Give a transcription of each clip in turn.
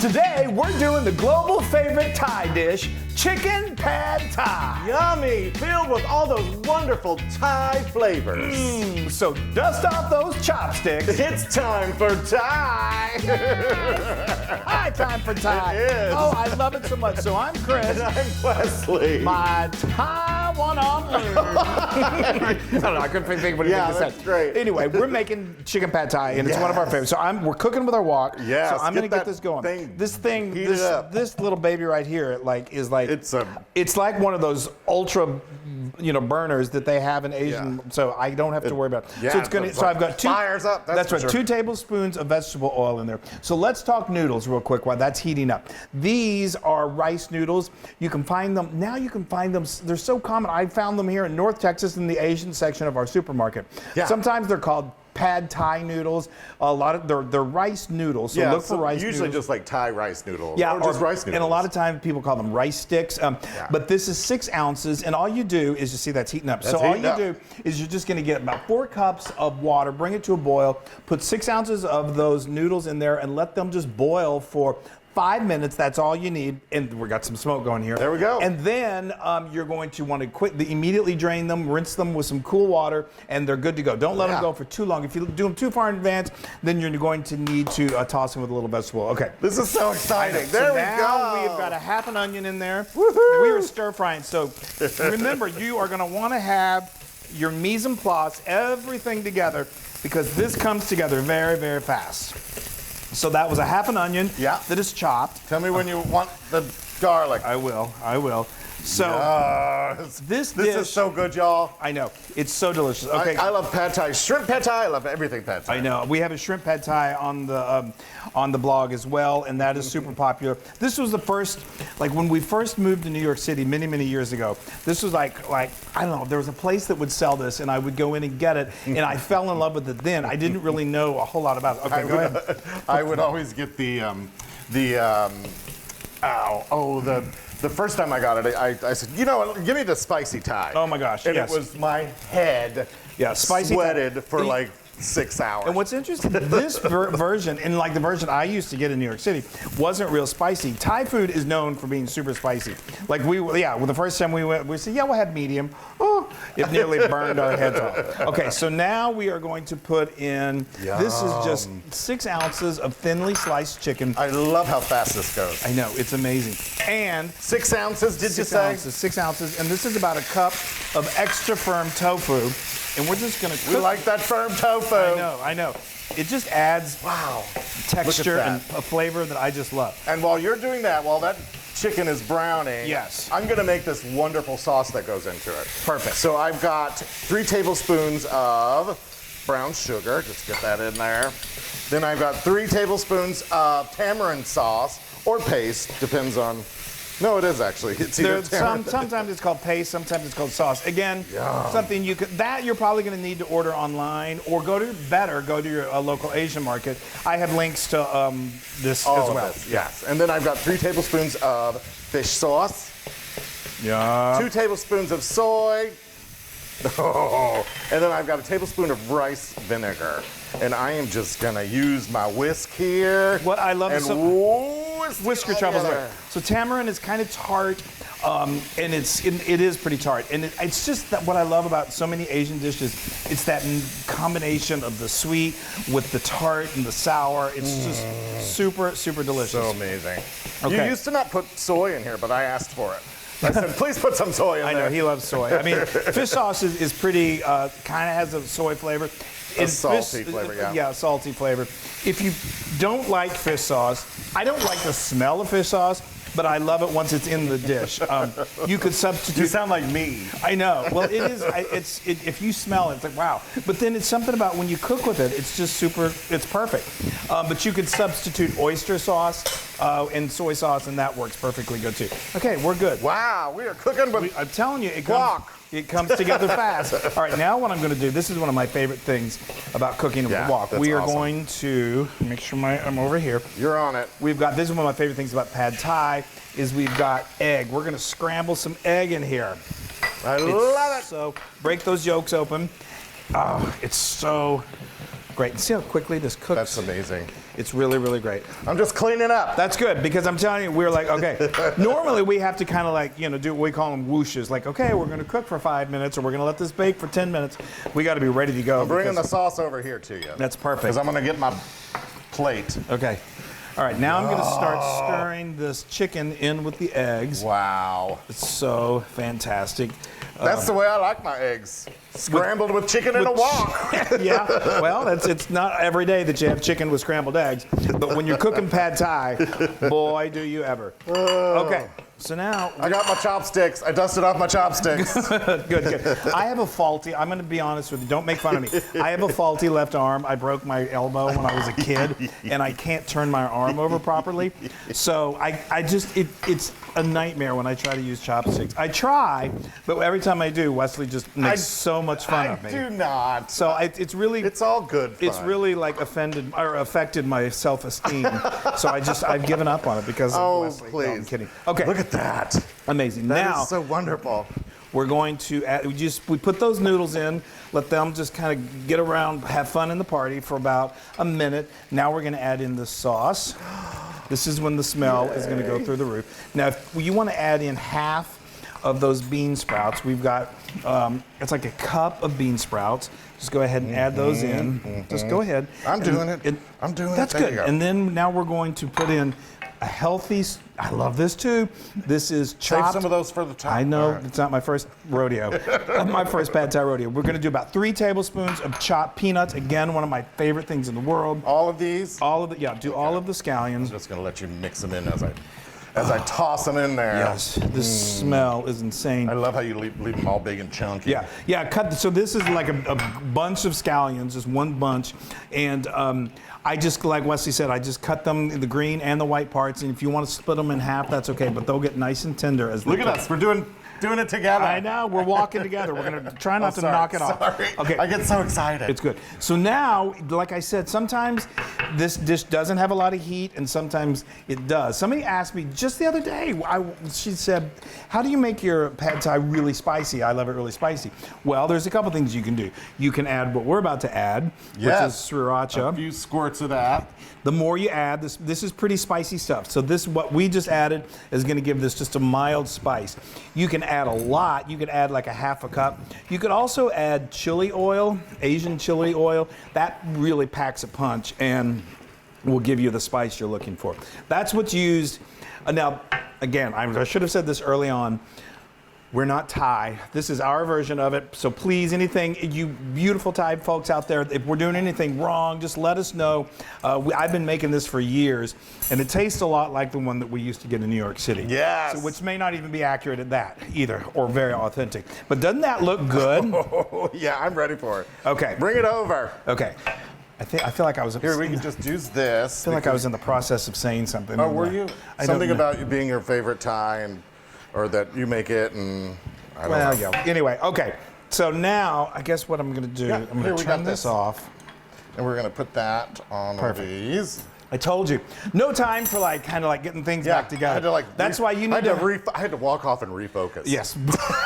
Today, we're doing the global favorite Thai dish, chicken pad Thai. Yummy, filled with all those wonderful Thai flavors. So dust off those chopsticks. It's time for Thai. High time for Thai. It is. Oh, I love it so much. So I'm Chris. And I'm Wesley. My Thai one on Loon. I don't know, I couldn't think of anything to say. That's great. Anyway, we're making chicken pad Thai, and it's one of our favorites. So we're cooking with our wok. Yes, So I'm gonna get that this going. thing heat it up. This little baby right here, is like it's like one of those ultra, burners that they have in Asian. Yeah. So I don't have to worry about it. Yeah, So it's gonna. it's So like I've got two. fires up. That's right. 2 tablespoons of vegetable oil in there. So let's talk noodles real quick while that's heating up. These are rice noodles. You can find them now. You can find them. They're so common. I found them here in North Texas in the Asian section of our supermarket. Yeah. Sometimes they're called pad Thai noodles. A lot of they're rice noodles. So look for rice usually noodles. just like Thai rice noodles. Yeah, or just rice noodles. And a lot of times people call them rice sticks. But this is 6 ounces, and all you do is you see that's heating up. So all you do is you're just going to get about 4 cups of water, bring it to a boil, put 6 ounces of those noodles in there, and let them just boil for 5 minutes. That's all you need, and we got some smoke going here. There we go. And then you're going to want to immediately drain them, rinse them with some cool water, and they're good to go. Don't let them go for too long. If you do them too far in advance, then you're going to need to toss them with a little vegetable. Okay. This is so exciting. So There we now go. we've got a half an onion in there. Woohoo! We are stir frying. So remember, you are going to want to have your mise en place, everything together, because this comes together very, very fast. So that was a half an onion that is chopped. Tell me when you want the garlic. I will. So this dish is so good, y'all. I know. It's so delicious. Okay. I love pad Thai. Shrimp pad Thai. I love everything pad Thai. I know. We have a shrimp pad Thai on the blog as well, and that is super popular. This was the first, like when we first moved to New York City many, many years ago. This was like I don't know. There was a place that would sell this, and I would go in and get it, and I fell in love with it then. I didn't really know a whole lot about it. Okay, go ahead. I would always get the first time I got it, I said, give me the spicy Thai. Oh my gosh, and yes. it was my head spicy sweated for like 6 hours. And what's interesting, this version, and like the version I used to get in New York City, wasn't real spicy. Thai food is known for being super spicy. Like the first time we went, we said, we'll have medium. Oh, it nearly burned our heads off. Okay, so now we are going to put in, this is just 6 ounces of thinly sliced chicken. I love how fast this goes. I know, it's amazing. And 6 ounces, did you say? 6 ounces, and this is about a cup of extra firm tofu. And we're just gonna cook. We like that firm tofu. I know. It just adds texture and a flavor that I just love. And while you're doing that, while that chicken is browning, I'm gonna make this wonderful sauce that goes into it. Perfect. So I've got 3 tablespoons of brown sugar. Just get that in there. Then I've got 3 tablespoons of tamarind sauce or paste, depends on. No, it is actually. It's either sometimes it's called paste, sometimes it's called sauce. Again, something you're probably going to need to order online or go to your local Asian market. I have links to this as well. Yes. And then I've got 3 tablespoons of fish sauce. 2 tablespoons of soy. And then I've got a tablespoon of rice vinegar. And I am just gonna use my whisk here. What I love is whisker troubles away. So tamarind is kind of tart, and it is pretty tart. And it's just that what I love about so many Asian dishes. It's that combination of the sweet with the tart and the sour. It's just super, super delicious. So amazing. Okay. You used to not put soy in here, but I asked for it. I said, please put some soy in there. I know, he loves soy. I mean, fish sauce is pretty, kind of has a soy flavor. A salty flavor, Yeah, salty flavor. If you don't like fish sauce, I don't like the smell of fish sauce, but I love it once it's in the dish. You could substitute. You sound like me. I know. Well, it is. If you smell it, it's like wow. But then it's something about when you cook with it. It's just super. It's perfect. But you could substitute oyster sauce and soy sauce, and that works perfectly good too. Okay, we're good. Wow, we are cooking with. I'm telling you, it comes together fast. All right, now what I'm going to do. This is one of my favorite things about cooking with wok. We are going to make sure I'm over here. You're on it. We've got, this is one of my favorite things about pad Thai, is we've got egg. We're gonna scramble some egg in here. I love it. So break those yolks open. Oh, it's so great. See how quickly this cooks? That's amazing. It's really, really great. I'm just cleaning up. That's good, because I'm telling you, we're like, okay, normally we have to kind of like, you know, do what we call them whooshes. Like, okay, we're going to cook for 5 minutes, or we're going to let this bake for 10 minutes. We got to be ready to go. I'm bringing the sauce over here to you. That's perfect. Because I'm going to get my plate. Okay. All right, now I'm going to start stirring this chicken in with the eggs. Wow. It's so fantastic. That's the way I like my eggs. Scrambled with chicken in a wok. Yeah, well, it's not every day that you have chicken with scrambled eggs, but when you're cooking pad thai, boy, do you ever. Okay, so now... I got my chopsticks. I dusted off my chopsticks. Good. I have a faulty, I'm going to be honest with you, don't make fun of me. I have a faulty left arm. I broke my elbow when I was a kid, and I can't turn my arm over properly. So it's a nightmare when I try to use chopsticks. I try, but every time I do, Wesley just makes so much fun of me. I do not. So it's really... It's all good fun. It's really like affected my self-esteem. So I've given up on it because of Wesley. Please. No, I'm kidding. Okay. Look at that. Amazing. That now, is so wonderful. we're going to add, we put those noodles in, let them just kind of get around, have fun in the party for about a minute. Now we're going to add in the sauce. This is when the smell is going to go through the roof. Now, if you want to add in half of those bean sprouts, we've got, it's like a cup of bean sprouts. Just go ahead and add those in. Just go ahead. I'm doing it. I'm doing it. That's good. And then now we're going to put in a healthy, I love this too. This is chopped. Save some of those for the top. I know, it's not my first rodeo. My first pad thai rodeo. We're gonna do about 3 tablespoons of chopped peanuts. Again, one of my favorite things in the world. All of these? All of the, yeah, do all of the scallions. I'm just gonna let you mix them in as I toss them in there. Yes, this smell is insane. I love how you leave them all big and chunky. Yeah, cut. So this is like a bunch of scallions, just one bunch. And I just, like Wesley said, I just cut them in the green and the white parts. And if you want to split them in half, that's okay. But they'll get nice and tender as Look at us, we're doing it together. I know, we're walking together. We're gonna try not to knock it off. Sorry. Okay. I get so excited. It's good. So now, like I said, sometimes this dish doesn't have a lot of heat and sometimes it does. Somebody asked me just the other day, she said, how do you make your pad thai really spicy? I love it really spicy. Well, there's a couple things you can do. You can add what we're about to add, which is sriracha. A few squirts of that. The more you add, this is pretty spicy stuff. So this, what we just added, is gonna give this just a mild spice. You can add a lot. You could add like a half a cup. You could also add chili oil, Asian chili oil. That really packs a punch and will give you the spice you're looking for. That's what's used. Now, again, I should have said this early on. We're not Thai. This is our version of it. So please, anything, you beautiful Thai folks out there, if we're doing anything wrong, just let us know. I've been making this for years, and it tastes a lot like the one that we used to get in New York City. Yes. So, which may not even be accurate at that either, or very authentic. But doesn't that look good? Oh, yeah, I'm ready for it. Okay. Bring it over. Okay. I feel like I was. Here, we can just use this. I feel like I was in the process of saying something. Oh, were you? Something about you being your favorite Thai and... or that you make it, and I don't know. Yeah. Anyway, okay. So now, I guess what I'm going to do, I'm going to turn this off. And we're going to put that on these. I told you. No time for like, kind of like getting things back together. I had to like That's why you need I had to walk off and refocus. Yes.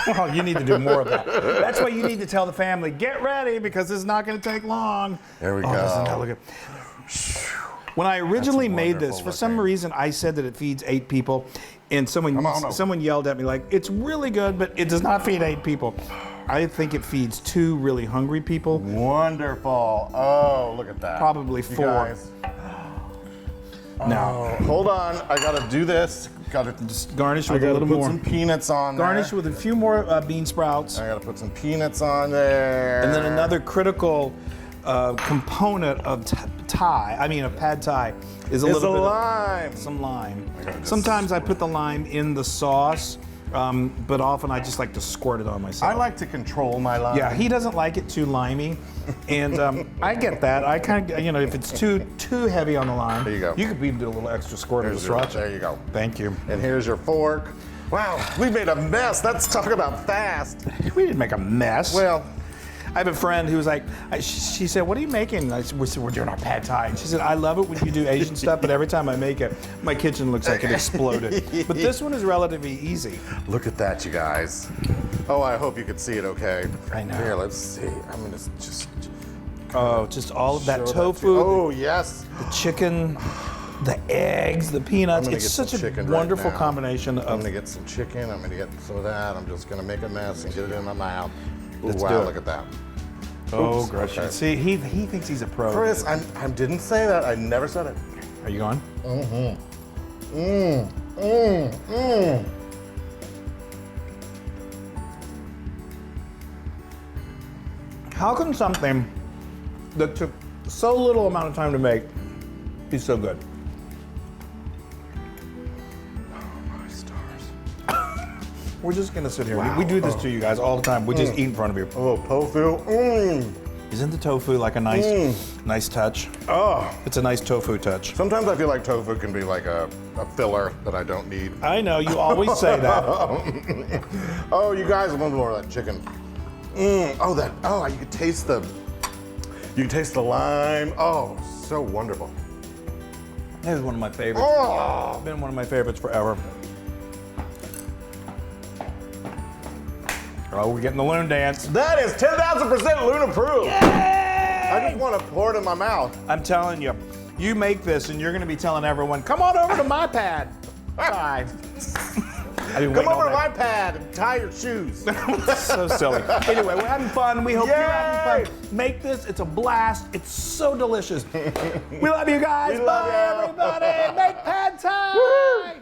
Well, you need to do more of that. That's why you need to tell the family, get ready, because this is not going to take long. There we go. Doesn't that look good? When I originally made this, for some reason, I said that it feeds 8 people. And someone yelled at me like, it's really good, but it does not feed 8 people. I think it feeds 2 really hungry people. Wonderful. Oh, look at that. Probably 4. Guys. Now, hold on. I gotta do this. Gotta just garnish with a little more. Put some peanuts on there. Garnish with a few more bean sprouts. I gotta put some peanuts on there. And then another critical component of of pad thai is a little bit lime. Some lime. Sometimes I put the lime in the sauce, but often I just like to squirt it on myself. I like to control my lime. Yeah, he doesn't like it too limey, and I get that. I kind of, if it's too heavy on the lime, there you go. You could even do a little extra squirt of the sriracha. There you go. Thank you. And here's your fork. Wow, we made a mess. Let's talk about fast. We didn't make a mess. Well, I have a friend who was like, she said, what are you making? I said, we're doing our pad thai. And she said, I love it when you do Asian stuff, but every time I make it, my kitchen looks like it exploded. But this one is relatively easy. Look at that, you guys. Oh, I hope you could see it okay. I know. Here, let's see. I'm gonna just Oh, just all of that Show that tofu, to you. Oh, yes. the chicken, the eggs, the peanuts. I'm gonna It's get some such a chicken right wonderful now. combination I'm of. gonna get some chicken. I'm gonna get some of that. I'm just gonna make a mess and get it in my mouth. Ooh, Let's wow, do it. look at that. Oh, Oops, gosh. okay. See, he thinks he's a pro. Chris, I didn't say that. I never said it. Are you going? How can something that took so little amount of time to make be so good? My stars. We're just gonna sit here. Wow. We do this to you guys all the time. We just eat in front of you. Oh, tofu. Isn't the tofu like a nice touch? Oh. It's a nice tofu touch. Sometimes I feel like tofu can be like a filler that I don't need. I know, you always say that. Oh, you guys, one more of that chicken. Oh, you can taste the lime. Oh, so wonderful. That is one of my favorites. Oh. It's been one of my favorites forever. Oh, we're getting the Loon dance. That is 10,000% Loon approved. Yay! I just want to pour it in my mouth. I'm telling you, you make this and you're gonna be telling everyone, come on over to my pad. Bye. Come over to my pad and tie your shoes. So silly. Anyway, we're having fun. We hope you're Yay! having fun. Make this. It's a blast. It's so delicious. We love you guys. We love Bye, you. everybody. Make pad time.